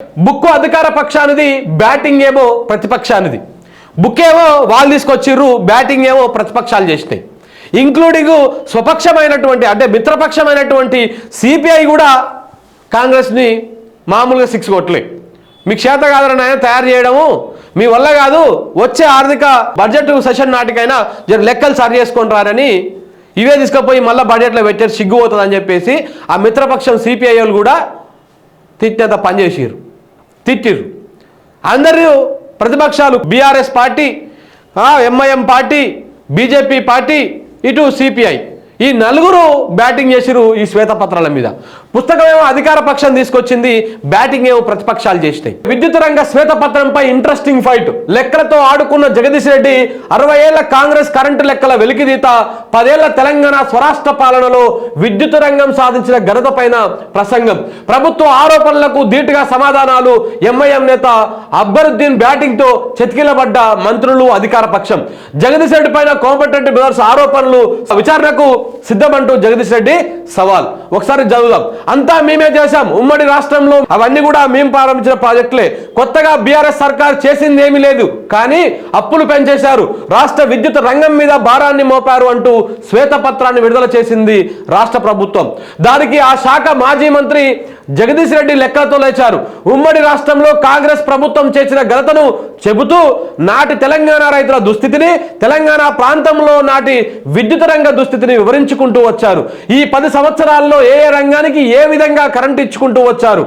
Book అధికార పక్షానిది, batting ఏమో ప్రతిపక్షానిది. Book ఏమో వాళ్ళు తీసుకొచ్చిర్రు, బ్యాటింగ్ ఏమో ప్రతిపక్షాలు చేసినాయి. ఇంక్లూడింగ్ స్వపక్షమైనటువంటి అంటే మిత్రపక్షమైనటువంటి సిపిఐ కూడా కాంగ్రెస్ని మామూలుగా 6 కొట్టలే. మీకు చేత కాదని ఆయన తయారు చేయడము మీ వల్ల కాదు, వచ్చే ఆర్థిక బడ్జెట్ సెషన్ నాటికైనా లెక్కలు సరి చేసుకొని రారని ఇవే తీసుకుపోయి మళ్ళీ బడ్జెట్లో పెట్టారు, సిగ్గుపోతుంది అని చెప్పేసి ఆ మిత్రపక్షం సిపిఐ వాళ్ళు కూడా తిట్టినంత తిట్టిర్రు. అందరూ ప్రతిపక్షాలు BRS party, MIM party, BJP party, ఇటు సిపిఐ, ఈ నలుగురు బ్యాటింగ్ చేసిరు ఈ శ్వేతపత్రాల మీద. పుస్తకం ఏమో అధికార పక్షం తీసుకొచ్చింది, బ్యాటింగ్ ఏమో ప్రతిపక్షాలు చేసినాయి. విద్యుత్ రంగ శ్వేతపత్రంపై ఇంట్రెస్టింగ్ ఫైట్. లెక్కలతో ఆడుకున్న జగదీష్ రెడ్డి 60 ఏళ్ల కాంగ్రెస్ కరెంటు లెక్కల వెలికితీత, 10 ఏళ్ల తెలంగాణ స్వరాష్ట్ర పాలనలో విద్యుత్ రంగం సాధించిన ఘనత పైన ప్రసంగం. ప్రభుత్వ ఆరోపణలకు ధీటుగా సమాధానాలు. ఎంఐఎం నేత అక్బరుద్దీన్ బ్యాటింగ్ తో చెతికిలబడ్డ మంత్రులు, అధికార పక్షం. జగదీష్ రెడ్డి పైన కోమటిరెడ్డి బ్రదర్స్ ఆరోపణలు, విచారణకు సిద్ధమంటూ జగదీష్ రెడ్డి సవాల్. ఒకసారి చదువుదాం. అంతా మేమే చేశాం, ఉమ్మడి రాష్ట్రంలో అవన్నీ కూడా మేము ప్రారంభించిన ప్రాజెక్టులే, కొత్తగా బీఆర్ఎస్ సర్కార్ చేసింది ఏమీ లేదు, కానీ అప్పులు పెంచేశారు, రాష్ట్ర విద్యుత్ రంగం మీద భారాన్ని మోపారు అంటూ శ్వేతపత్రాన్ని విడుదల చేసింది రాష్ట్ర ప్రభుత్వం. దానికి ఆ శాఖ మాజీ మంత్రి జగదీష్ రెడ్డి లెక్కలతో లేచారు. ఉమ్మడి రాష్ట్రంలో కాంగ్రెస్ ప్రభుత్వం చేసిన ఘనతను చెబుతూ నాటి తెలంగాణ రైతుల దుస్థితిని, తెలంగాణ ప్రాంతంలో నాటి విద్యుత్ రంగ దుస్థితిని వివరించుకుంటూ వచ్చారు. ఈ 10 సంవత్సరాల్లో ఏ రంగానికి ఏ విధంగా కరెంట్ ఇచ్చుకుంటూ వచ్చారు,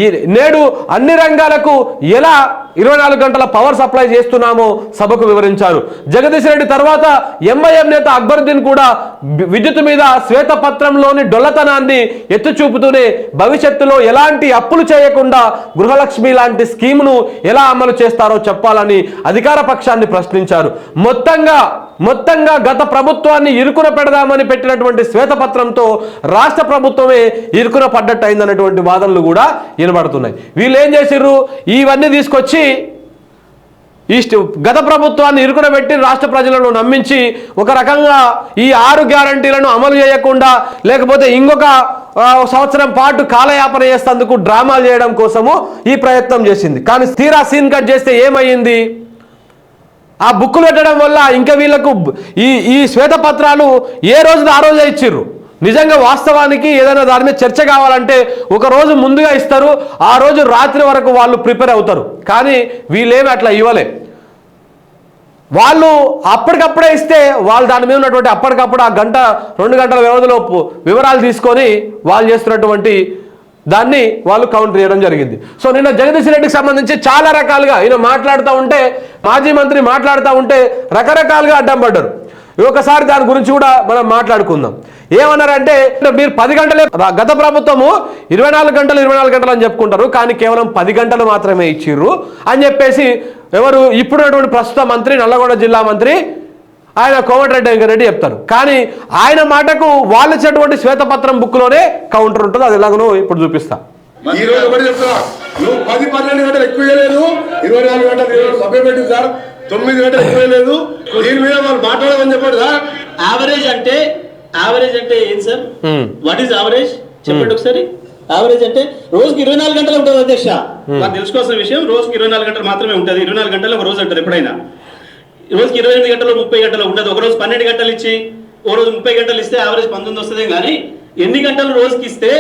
ఈ నేడు అన్ని రంగాలకు ఎలా 24 గంటల పవర్ సప్లై చేస్తున్నామో సభకు వివరించారు. జగదీష్ రెడ్డి తర్వాత ఎంఐఎం నేత అక్బరుద్దీన్ కూడా విద్యుత్ మీద శ్వేతపత్రంలోని డొల్లతనాన్ని ఎత్తి చూపుతూనే భవిష్యత్తులో ఎలాంటి అప్పులు చేయకుండా గృహలక్ష్మి లాంటి స్కీమును ఎలా అమలు చేస్తారో చెప్పాలని అధికార పక్షాన్ని ప్రశ్నించారు. మొత్తంగా గత ప్రభుత్వాన్ని ఇరుకున పెడదామని పెట్టినటువంటి శ్వేతపత్రంతో రాష్ట్ర ప్రభుత్వమే ఇరుకున పడ్డట్టు అయిందనేటువంటి వాదనలు కూడా వినబడుతున్నాయి. వీళ్ళు ఏం చేసిర్రు, ఇవన్నీ తీసుకొచ్చి గత ప్రభుత్వాన్ని ఇరుకున పెట్టి రాష్ట్ర ప్రజలను నమ్మించి ఒక రకంగా ఈ 6 గ్యారంటీలను అమలు చేయకుండా, లేకపోతే ఇంకొక సంవత్సరం పాటు కాలయాపన చేసేందుకు డ్రామాలు చేయడం కోసము ఈ ప్రయత్నం చేసింది. కానీ తీరా సీన్ కట్ చేస్తే ఏమైంది, ఆ బుక్కులు పెట్టడం వల్ల ఇంకా వీళ్ళకు ఈ శ్వేతపత్రాలు ఏ రోజున ఆ రోజే ఇచ్చిర్రు. నిజంగా వాస్తవానికి ఏదైనా దాని మీద చర్చ కావాలంటే ఒక రోజు ముందుగా ఇస్తారు, ఆ రోజు రాత్రి వరకు వాళ్ళు ప్రిపేర్ అవుతారు. కానీ వీళ్ళేమి అట్లా ఇవ్వలే. వాళ్ళు అప్పటికప్పుడే ఇస్తే వాళ్ళు దాని మీద ఉన్నటువంటి అప్పటికప్పుడు ఆ 1-2 గంటల వ్యవధిలో వివరాలు తీసుకొని వాళ్ళు చేస్తున్నటువంటి దాన్ని వాళ్ళు కౌంటర్ చేయడం జరిగింది. సో నిన్న జగదీష్ రెడ్డికి సంబంధించి చాలా రకాలుగా ఈయన మాట్లాడుతూ ఉంటే, మాజీ మంత్రి మాట్లాడుతూ ఉంటే రకరకాలుగా అడ్డం పడ్డారు. ఒకసారి దాని గురించి కూడా మనం మాట్లాడుకుందాం. ఏమన్నారంటే, మీరు 10 గంటలే, గత ప్రభుత్వము 24 గంటలు అని చెప్పుకుంటారు, కానీ కేవలం 10 గంటలు మాత్రమే ఇచ్చిర్రు అని చెప్పేసి ఎవరు ఇప్పుడున్నటువంటి ప్రస్తుత మంత్రి, నల్లగొండ జిల్లా మంత్రి ఆయన కోమటిరెడ్డి చెప్తారు. కానీ ఆయన మాటకు వాళ్ళు ఇచ్చినటువంటి శ్వేతపత్రం బుక్లోనే కౌంటర్ ఉంటుంది. అది ఎలాగనో ఇప్పుడు చూపిస్తా. ఈ రోజు ఒకటి చెప్తా, నువ్వు 10-12 గంటలు ఎక్కువ చేయలేదు, 24 గంటలు సభ్య పెట్టింది సార్, 9 గంటలు ఎక్కువ లేదు, దీని మీద వాళ్ళు మాట్లాడమని చెప్పాడు సార్. యావరేజ్ అంటే ఏం సార్, వాట్ ఈస్ యావరేజ్ చెప్పండి ఒకసారి. యావరేజ్ అంటే రోజుకి 24 గంటలు ఉంటుంది అధ్యక్ష. నాకు తెలుసుకోవాల్సిన విషయం, రోజుకి 24 గంటలు మాత్రమే ఉంటుంది. 24 గంటలు ఒక రోజు అంటారు ఎప్పుడైనా. రోజుకి 28 గంటలు 30 గంటలు ఉండదు. ఒక రోజు 12 గంటలు ఇచ్చి ఓ రోజు 30 గంటలు ఇస్తే యావరేజ్ 19 వస్తుంది. కానీ ఎన్ని గంటలు రోజుకి ఇస్తే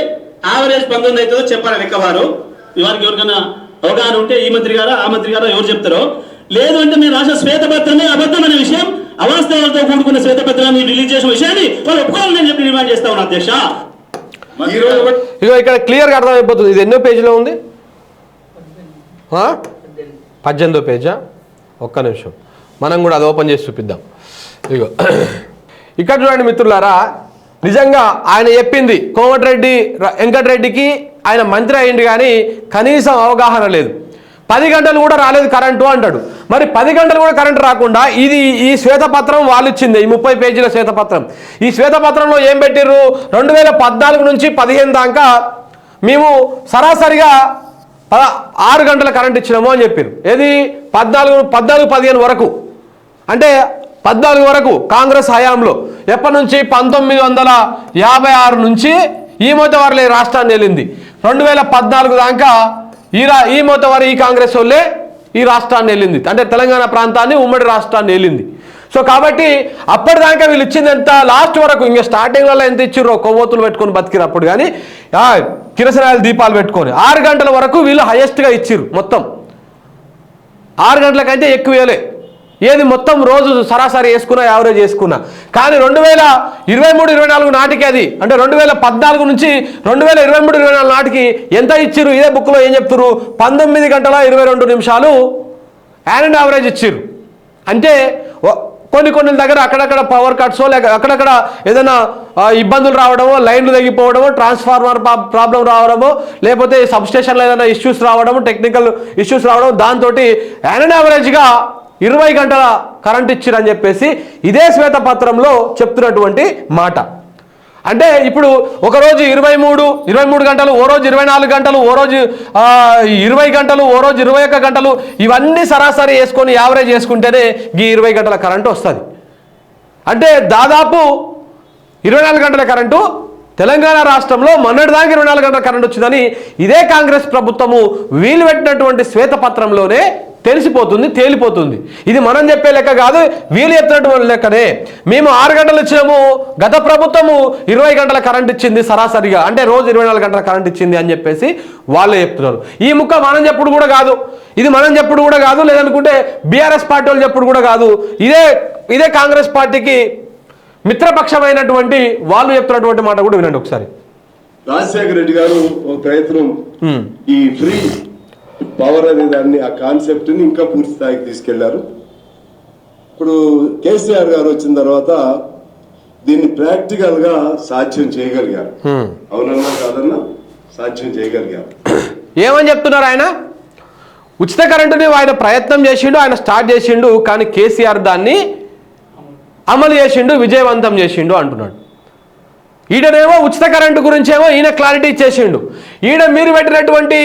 యావరేజ్ 19 అవుతుందో చెప్పాలి లెక్కవారు. వారికి ఎవరికైనా అవగాహన ఉంటే ఈ మంత్రి గారా ఆ మంత్రి గారా ఎవరు చెప్తారో. లేదు అంటే మీరు రాసిన శ్వేతపత్రమే అబద్ధమైన విషయం, అవాస్తవాలతో కూడుకున్న శ్వేతపత్రాన్ని రిలీజ్ చేసిన విషయాన్ని వాళ్ళు ఒప్పుకోవాలని చెప్పి డిమాండ్ చేస్తా ఉన్నా అధ్యక్ష. ఇగో ఇక్కడ క్లియర్గా అర్థమైపోతుంది. ఇది ఎన్నో పేజీలో ఉంది, 18వ పేజా. ఒక్క నిమిషం మనం కూడా అది ఓపెన్ చేసి చూపిద్దాం. ఇగో ఇక్కడ చూడండి మిత్రులారా, నిజంగా ఆయన చెప్పింది కోమటిరెడ్డి వెంకటరెడ్డికి ఆయన మంత్రి అయ్యింది, కానీ కనీసం అవగాహన లేదు. 10 గంటలు కూడా రాలేదు కరెంటు అంటాడు. మరి 10 గంటలు కూడా కరెంటు రాకుండా ఈ శ్వేతపత్రం వాళ్ళు ఇచ్చింది, ఈ 30 పేజీల శ్వేతపత్రం. ఈ శ్వేతపత్రంలో ఏం పెట్టిర్రు, 2014 నుంచి 15 దాకా మేము సరాసరిగా 6 గంటల కరెంట్ ఇచ్చినాము అని చెప్పారు. ఏది 14-15 వరకు, అంటే 14 వరకు కాంగ్రెస్ హయాంలో. ఎప్పటి నుంచి 1956 నుంచి ఈ మధ్య వరలే రాష్ట్రాన్ని వెళ్ళింది. 2014 దాకా ఈ మొత్తవారు ఈ కాంగ్రెస్ వాళ్ళే ఈ రాష్ట్రాన్ని వెళ్ళింది, అంటే తెలంగాణ ప్రాంతాన్ని ఉమ్మడి రాష్ట్రాన్ని వెళ్ళింది. సో కాబట్టి అప్పటిదాకా వీళ్ళు ఇచ్చింది ఎంత, లాస్ట్ వరకు ఇంకా స్టార్టింగ్లలో ఎంత ఇచ్చిర్రో, కొవ్వొత్తులు పెట్టుకొని బతికినప్పుడు కానీ కిరసనాయలు దీపాలు పెట్టుకొని 6 గంటల వరకు వీళ్ళు హైయెస్ట్గా ఇచ్చిర్రు. మొత్తం 6 గంటల కంటే ఎక్కువ వేయలే, ఏది మొత్తం రోజు సరాసరి వేసుకున్నా, యావరేజ్ వేసుకున్నా. కానీ 2023-24 నాటికి అది, అంటే 2014 నుంచి 2023-24 నాటికి ఎంత ఇచ్చిర్రు, ఇదే బుక్లో ఏం చెప్తున్నారు, 19 గంటల 22 నిమిషాలు యాన్ యావరేజ్ ఇచ్చిర్రు. అంటే కొన్ని దగ్గర అక్కడక్కడ పవర్ కట్సో, లేక అక్కడక్కడ ఏదైనా ఇబ్బందులు రావడమో, లైన్లు తెగిపోవడమో, ట్రాన్స్ఫార్మర్ ప్రాబ్లం రావడమో, లేకపోతే సబ్స్టేషన్లో ఏదైనా ఇష్యూస్ రావడము, టెక్నికల్ ఇష్యూస్ రావడం, దాంతో యాన్ యావరేజ్గా 20 గంటల కరెంట్ ఇచ్చిరని చెప్పేసి ఇదే శ్వేతపత్రంలో చెప్తున్నటువంటి మాట. అంటే ఇప్పుడు ఒకరోజు 23 గంటలు, ఓ రోజు 24 గంటలు, ఓ రోజు 20 గంటలు, ఓ రోజు 21 గంటలు, ఇవన్నీ సరాసరి వేసుకొని యావరేజ్ చేసుకుంటేనే ఈ 20 గంటల కరెంటు వస్తుంది. అంటే దాదాపు 24 గంటల కరెంటు తెలంగాణ రాష్ట్రంలో మొన్నటిదాకా 24 గంటల కరెంట్ వచ్చిందని ఇదే కాంగ్రెస్ ప్రభుత్వము వీలు పెట్టినటువంటి శ్వేతపత్రంలోనే తెలిసిపోతుంది, తేలిపోతుంది. ఇది మనం చెప్పే లెక్క కాదు, వీళ్ళు చెప్తున్నటువంటి లెక్కనే. మేము 6 గంటలు ఇచ్చినాము, గత ప్రభుత్వము 20 గంటల కరెంట్ ఇచ్చింది సరాసరిగా, అంటే రోజు 24 గంటల కరెంట్ ఇచ్చింది అని చెప్పేసి వాళ్ళే చెప్తున్నారు. ఈ ముక్క మనం చెప్పుడు కూడా కాదు, ఇది మనం చెప్పుడు కూడా కాదు, లేదనుకుంటే బీఆర్ఎస్ పార్టీ వాళ్ళు చెప్పుడు కూడా కాదు, ఇదే కాంగ్రెస్ పార్టీకి మిత్రపక్షమైనటువంటి వాళ్ళు చెప్తున్నటువంటి మాట కూడా వినండి ఒకసారి. రాజశేఖర రెడ్డి గారు ఒక ప్రయత్నం ఈ ఫ్రీ పవర్ అనే దాన్ని, ఆ కాన్సెప్ట్ ని ఇంకా పూర్తి స్థాయికి తీసుకెళ్లారు. ఇప్పుడు కేసీఆర్ గారు వచ్చిన తర్వాత దీన్ని ప్రాక్టికల్ గా సాధ్యం చేయగలిగారు. అవునన్నా కాదన్నా సాధ్యం చేయగలిగారు. ఏమని చెప్తున్నారు ఆయన? ఉచిత కరెంటుని ఆయన ప్రయత్నం చేసిండు, ఆయన స్టార్ట్ చేసిండు, కానీ కేసీఆర్ దాన్ని అమలు చేసిండు, విజయవంతం చేసిండు అంటున్నాడు. ఈయనేమో ఉచిత కరెంటు గురించేమో ఈయన క్లారిటీ ఇచ్చేసిండు. ఈయన మీరు పెట్టినటువంటి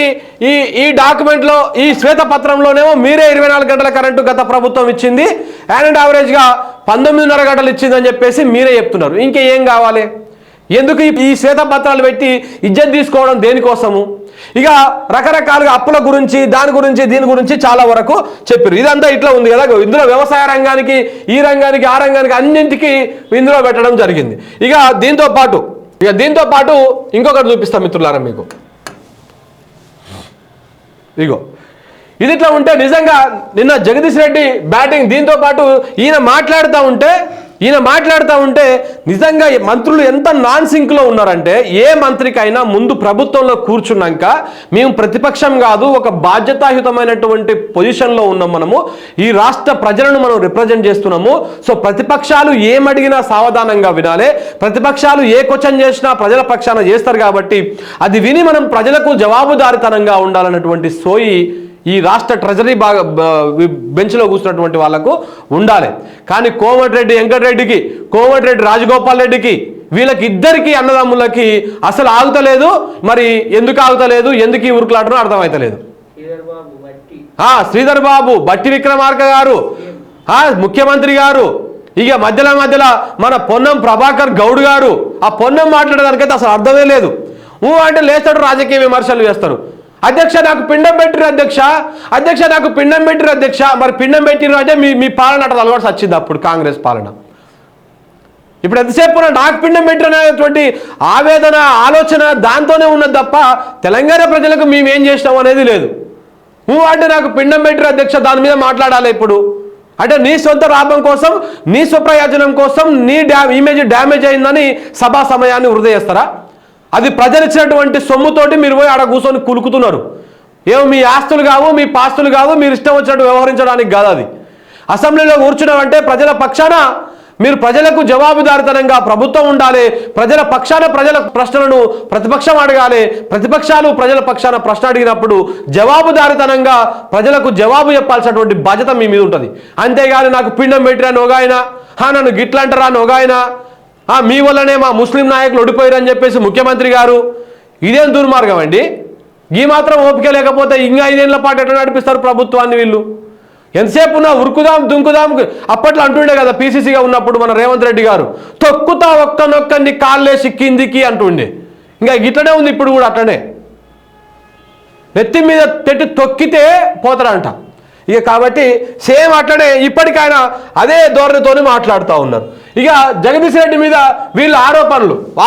ఈ డాక్యుమెంట్లో, ఈ శ్వేతపత్రంలోనేమో మీరే 24 గంటల కరెంటు గత ప్రభుత్వం ఇచ్చింది, యాన్ యావరేజ్గా 19.5 గంటలు ఇచ్చిందని చెప్పేసి మీరే చెప్తున్నారు. ఇంకేం కావాలి? ఎందుకు ఈ శ్వేతపత్రాలు పెట్టి ఇజ్జత్ తీసుకోవడం దేనికోసము? ఇక రకరకాలుగా అప్పుల గురించి, దాని గురించి, దీని గురించి చాలా వరకు చెప్పారు. ఇదంతా ఇట్లా ఉంది కదా, ఇందులో వ్యవసాయ రంగానికి, ఈ రంగానికి, ఆ రంగానికి, అన్నింటికి ఇందులో పెట్టడం జరిగింది. ఇక దీంతో పాటు ఇంకొకటి చూపిస్తాం మిత్రులారా మీకు. ఇగో ఇది ఇట్లా ఉంటే నిజంగా నిన్న జగదీష్ రెడ్డి బ్యాటింగ్, దీంతో పాటు ఈయన మాట్లాడుతూ ఉంటే నిజంగా మంత్రులు ఎంత నాన్ సింక్లో ఉన్నారంటే, ఏ మంత్రికైనా ముందు ప్రభుత్వంలో కూర్చున్నాక మేము ప్రతిపక్షం కాదు, ఒక బాధ్యతాయుతమైనటువంటి పొజిషన్లో ఉన్నాం, మనము ఈ రాష్ట్ర ప్రజలను మనం రిప్రజెంట్ చేస్తున్నాము. సో ప్రతిపక్షాలు ఏమడిగినా సావధానంగా వినాలి, ప్రతిపక్షాలు ఏ క్వశ్చన్ చేసినా ప్రజల పక్షాన చేస్తారు కాబట్టి అది విని మనం ప్రజలకు జవాబుదారితనంగా ఉండాలన్నటువంటి సోయి ఈ రాష్ట్ర ట్రెజరీ బెంచ్లో కూర్చున్నటువంటి వాళ్లకు ఉండాలి. కానీ కోమటిరెడ్డి వెంకటరెడ్డికి, కోమటిరెడ్డి రాజగోపాల్ రెడ్డికి, వీళ్ళకి ఇద్దరికి అన్నదమ్ములకి అసలు ఆగుతలేదు. మరి ఎందుకు ఆగుతలేదు, ఎందుకు ఈ ఉరుకులాటనో అర్థమవుతలేదు. శ్రీధర్ బాబు, బట్టి విక్రమార్క గారు, ముఖ్యమంత్రి గారు, ఇక మధ్యలో మన పొన్నం ప్రభాకర్ గౌడ్ గారు, ఆ పొన్నం మాట్లాడేదానికైతే అసలు అర్థమే లేదు. అంటే లేస్తాడు, రాజకీయ విమర్శలు చేస్తారు. అధ్యక్ష నాకు పిండం పెట్టిరు అధ్యక్ష నాకు పిండం పెట్టిరు అధ్యక్ష. మరి పిండం పెట్టిరు అంటే మీ పాలన అట్లా అలవాటు వచ్చింది అప్పుడు కాంగ్రెస్ పాలన. ఇప్పుడు ఎంతసేపు నాకు పిండం పెట్టినటువంటి ఆవేదన, ఆలోచన దాంతోనే ఉన్నది తప్ప తెలంగాణ ప్రజలకు మేమేం చేసినాం అనేది లేదు. అంటే నాకు పిండం పెట్టిరు అధ్యక్ష, దాని మీద మాట్లాడాలి ఇప్పుడు. అంటే నీ సొంత లాభం కోసం, నీ స్వప్రయోజనం కోసం, నీ ఇమేజ్ డ్యామేజ్ అయిందని సభా సమయాన్ని వృధా చేస్తారా? అది ప్రజలు ఇచ్చినటువంటి సొమ్ముతోటి మీరు పోయి ఆడ కూర్చొని కులుకుతున్నారు. ఏమో మీ ఆస్తులు కావు, మీ పాస్తులు కావు, మీరు ఇష్టం వచ్చినట్టు వ్యవహరించడానికి కాదు. అది అసెంబ్లీలో కూర్చున్నామంటే ప్రజల పక్షాన మీరు ప్రజలకు జవాబుదారితనంగా ప్రభుత్వం ఉండాలి. ప్రజల పక్షాన ప్రజల ప్రశ్నలను ప్రతిపక్షం అడగాలి. ప్రతిపక్షాలు ప్రజల పక్షాన ప్రశ్న అడిగినప్పుడు జవాబుదారితనంగా ప్రజలకు జవాబు చెప్పాల్సినటువంటి బాధ్యత మీ మీద ఉంటుంది. అంతేగాని నాకు పిండం పెట్టిరా నొగాయన, నన్ను గిట్లంటారా నొగాయన, మీ వల్లనే మా ముస్లిం నాయకులు ఓడిపోయారని చెప్పేసి ముఖ్యమంత్రి గారు. ఇదేం దుర్మార్గం అండి? ఈ మాత్రం ఓపిక లేకపోతే ఇంకా 5 ఏళ్ల పాటు ఎట్లా నడిపిస్తారు ప్రభుత్వాన్ని వీళ్ళు? ఎంతసేపు ఉన్నా ఉరుకుదాం దుంకుదాం. అప్పట్లో అంటుండే కదా పీసీసీగా ఉన్నప్పుడు మన రేవంత్ రెడ్డి గారు, తొక్కుతా ఒక్కనొక్కని కాళ్ళేసి కిందికి అంటుండే. ఇంకా ఇట్లనే ఉంది ఇప్పుడు కూడా అట్లనే. నెత్తి మీద పెట్టి తొక్కితే పోతారంట. ఇక కాబట్టి సేమ్ అట్లనే ఇప్పటికైనా అదే ధోరణితోనే మాట్లాడుతూ ఉన్నారు. ఇక జగదీష్ రెడ్డి మీద వీళ్ళు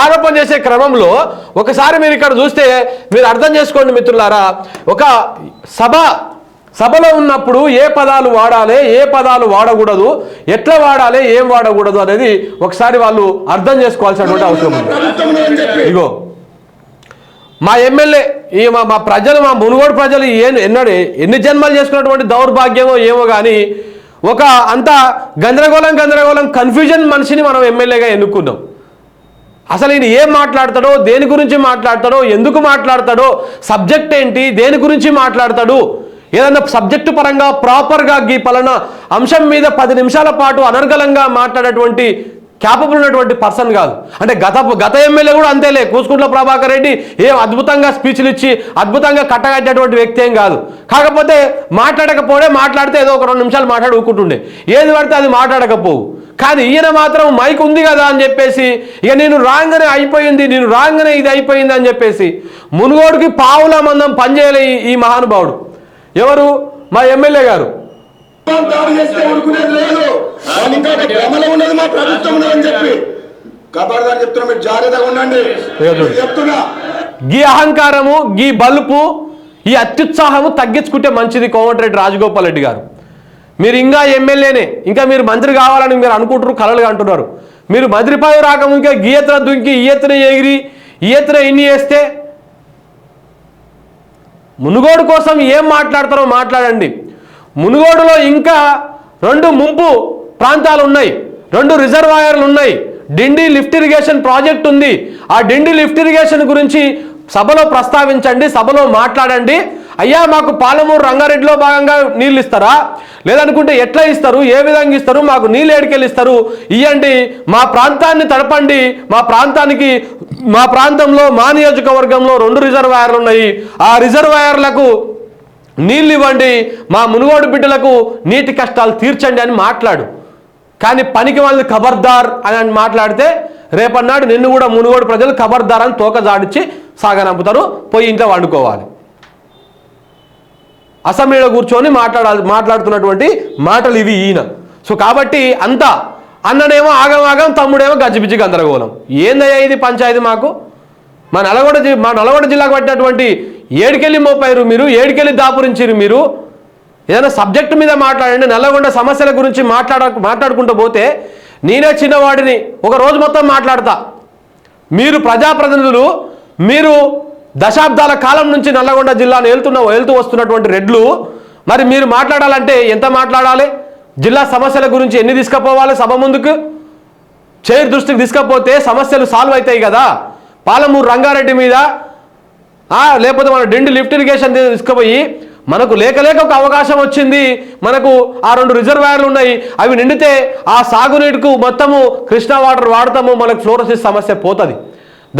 ఆరోపణ చేసే క్రమంలో ఒకసారి మీరు ఇక్కడ చూస్తే మీరు అర్థం చేసుకోండి మిత్రులారా, ఒక సభలో ఉన్నప్పుడు ఏ పదాలు వాడాలి, ఏ పదాలు వాడకూడదు, ఎట్లా వాడాలి, ఏం వాడకూడదు అనేది ఒకసారి వాళ్ళు అర్థం చేసుకోవాల్సినటువంటి అవసరం ఉంది. ఇగో మా ఎమ్మెల్యే మా ప్రజలు, మా మునుగోడు ప్రజలు ఎన్ని జన్మలు చేసుకున్నటువంటి దౌర్భాగ్యమో ఏమో కానీ ఒక అంత గందరగోళం కన్ఫ్యూజన్ మనిషిని మనం ఎమ్మెల్యేగా ఎన్నుకున్నాం. అసలు ఈయన ఏం మాట్లాడతాడో, దేని గురించి మాట్లాడతాడో, ఎందుకు మాట్లాడతాడో, సబ్జెక్ట్ ఏంటి, దేని గురించి మాట్లాడతాడు, ఏదన్నా సబ్జెక్టు పరంగా ప్రాపర్గా ఈ పలానా అంశం మీద 10 నిమిషాల పాటు అనర్గళంగా మాట్లాడేటువంటి క్యాపబుల్ ఉన్నటువంటి పర్సన్ కాదు. అంటే గత ఎమ్మెల్యే కూడా అంతేలే, కూసుకుంట్ల ప్రభాకర్ రెడ్డి ఏం అద్భుతంగా స్పీచ్లు ఇచ్చి అద్భుతంగా కట్టగట్టేటువంటి వ్యక్తి ఏం కాదు. కాకపోతే మాట్లాడితే ఏదో ఒక 2 నిమిషాలు మాట్లాడి ఊరుకుంటుండే, ఏది పడితే అది మాట్లాడకపోవు. కానీ ఈయన మాత్రం మైక్ ఉంది కదా అని చెప్పేసి ఇక నేను రాగానే అయిపోయింది, నేను రాగానే ఇది అయిపోయింది అని చెప్పేసి మునుగోడుకి పావుల మందం పనిచేయలే ఈ మహానుభావుడు. ఎవరు? మా ఎమ్మెల్యే గారు. గీ అహంకారము, గీ బలుపు, ఈ అత్యుత్సాహము తగ్గించుకుంటే మంచిది. కోమటిరెడ్డి రాజగోపాల్ రెడ్డి గారు, మీరు ఇంకా ఎమ్మెల్యేనే, ఇంకా మీరు మంత్రి కావాలని మీరు అనుకుంటారు, కలలుగా అంటున్నారు. మీరు మంత్రి పదవి రాకము ఇంకా గీ ఎత్తున దుంకి, ఈ ఎత్తున ఎగిరి, ఈ ఎత్తున ఇన్ని చేస్తే మునుగోడు కోసం ఏం మాట్లాడతారో మాట్లాడండి. మునుగోడులో ఇంకా 2 ముంపు ప్రాంతాలు ఉన్నాయి, 2 రిజర్వాయర్లు ఉన్నాయి, డిండి లిఫ్ట్ ఇరిగేషన్ ప్రాజెక్ట్ ఉంది. ఆ డిండి లిఫ్ట్ ఇరిగేషన్ గురించి సభలో ప్రస్తావించండి, సభలో మాట్లాడండి. అయ్యా మాకు పాలమూరు రంగారెడ్డిలో భాగంగా నీళ్ళు ఇస్తారా, లేదనుకుంటే ఎట్లా ఇస్తారు, ఏ విధంగా ఇస్తారు, మాకు నీళ్ళు ఏడికెళ్ళి ఇస్తారు, ఇవ్వండి, మా ప్రాంతాన్ని తడపండి, మా ప్రాంతంలో మా నియోజకవర్గంలో 2 రిజర్వాయర్లు ఉన్నాయి, ఆ రిజర్వాయర్లకు నీళ్ళు ఇవ్వండి, మా మునుగోడు బిడ్డలకు నీటి కష్టాలు తీర్చండి అని మాట్లాడు. కానీ పనికి వాళ్ళని ఖబర్దార్ అని మాట్లాడితే రేపన్నాడు నిన్ను కూడా మునుగోడు ప్రజలు ఖబర్దార్ అని తోక జాడిచ్చి సాగనంపుతారు, పోయి ఇంట్లో వండుకోవాలి. అసెంబ్లీలో కూర్చొని మాట్లాడుతున్నటువంటి మాటలు ఇవి ఈయన. సో కాబట్టి అంతా అన్ననేమో ఆగం, తమ్ముడేమో గజిబిజి గందరగోళం. ఏందయ్యా ఇది పంచాయతీ మా నల్గొండ జిల్లాకు పట్టినటువంటి ఏడుకెళ్ళి మోపారు మీరు, ఏడుకెళ్ళి దాపురించారు మీరు. ఏదైనా సబ్జెక్టు మీద మాట్లాడండి. నల్లగొండ సమస్యల గురించి మాట్లాడుకుంటూ పోతే నేనే చిన్నవాడిని, ఒక రోజు మొత్తం మాట్లాడతా. మీరు ప్రజాప్రతినిధులు, మీరు దశాబ్దాల కాలం నుంచి నల్లగొండ జిల్లాను వెళ్తూ వస్తున్నటువంటి రెడ్లు, మరి మీరు మాట్లాడాలంటే ఎంత మాట్లాడాలి? జిల్లా సమస్యల గురించి ఎన్ని తీసుకుపోవాలి సభ ముందుకు? చైర్ దృష్టికి తీసుకపోతే సమస్యలు సాల్వ్ అవుతాయి కదా. పాలమూరు రంగారెడ్డి మీద లేకపోతే మన డిండి లిఫ్ట్ ఇరిగేషన్ తీసుకుపోయి మనకు లేక ఒక అవకాశం వచ్చింది, మనకు ఆ 2 రిజర్వాయర్లు ఉన్నాయి, అవి నిండితే ఆ సాగునీటికి మొత్తము కృష్ణా వాటర్ వాడతాము, మనకు ఫ్లోరోసిస్ సమస్య పోతుంది.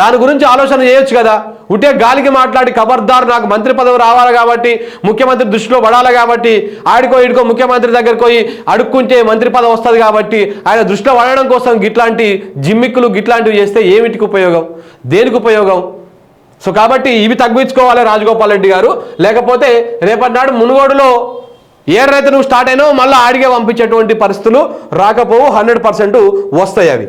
దాని గురించి ఆలోచన చేయొచ్చు కదా. ఉంటే గాలికి మాట్లాడి ఖబర్దార్, నాకు మంత్రి పదవి రావాలి కాబట్టి, ముఖ్యమంత్రి దృష్టిలో పడాలి కాబట్టి, ఆడికో ముఖ్యమంత్రి దగ్గరికి పోయి అడుక్కుంటే మంత్రి పదవి వస్తుంది కాబట్టి ఆయన దృష్టిలో పడడం కోసం గిట్లాంటి జిమ్మిక్కులు గిట్లాంటివి చేస్తే ఏమిటికి ఉపయోగం, దేనికి ఉపయోగం? సో కాబట్టి ఇవి తగ్గించుకోవాలి రాజగోపాల్ రెడ్డి గారు. లేకపోతే రేపటి నాడు మునుగోడులో ఏరైతే నువ్వు స్టార్ట్ అయినావు మళ్ళీ ఆడిగే పంపించేటువంటి పరిస్థితులు రాకపోవు, 100% వస్తాయి అవి.